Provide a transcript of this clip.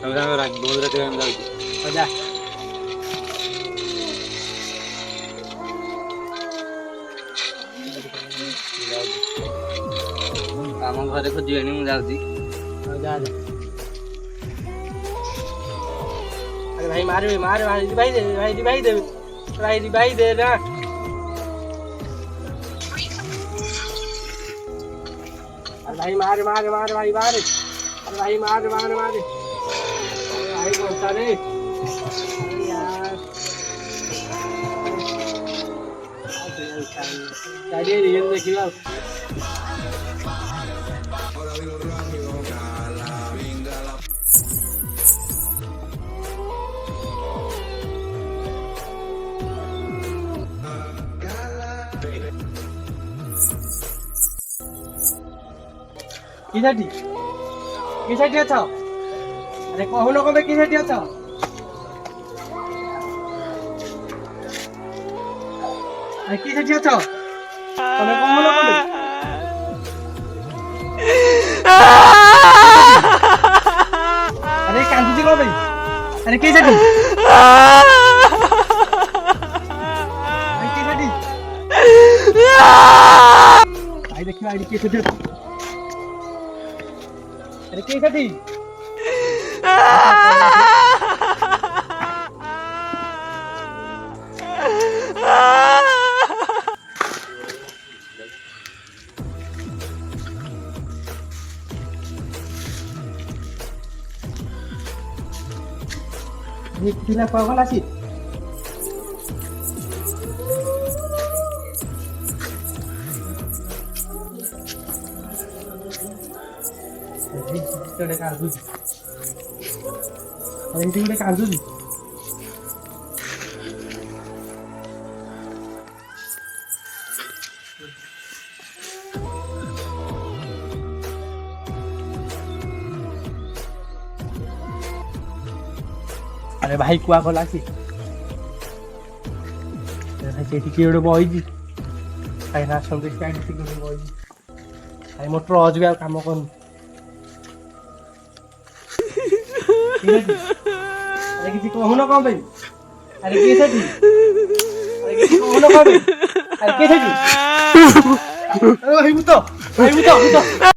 बहुत रात हम जाऊ जा ଆମ ଘରେ ଖୋଜିବେଣି ମୁଁ ଯାଉଛି। जा जा अरे भाई मार मार भाई भाई दे भाई भाई दे भाई दे ना अरे भाई मार मार मार भाई मार अरे भाई मार मार मार अरे भाई बोलता रे अरे यार चलिए रियल देखिए आप किसाटी अच्छा अरे कहून कमे किसाटी अच्छा अरे किसाटी अच्छा तमे कहून कमे अरे कांदी को भाई अरे किसाटी भाई किसाटी भाई देखियो आई किसाटी अरे किसाटी ये पिला पागल आसी Ini kartu. Ini udah kartu sih. अरे भाई कुआ गला सी भाई सेठी किए गोटे बहिची भाई राशन देखी आगे गोटे बहिची भाई मोर ट्रच भी काम कर अरे किसी कहून कौन भाई अरे किए सेठी अरे किसी कहून कौन भाई अरे किए सेठी अरे भाई मुतो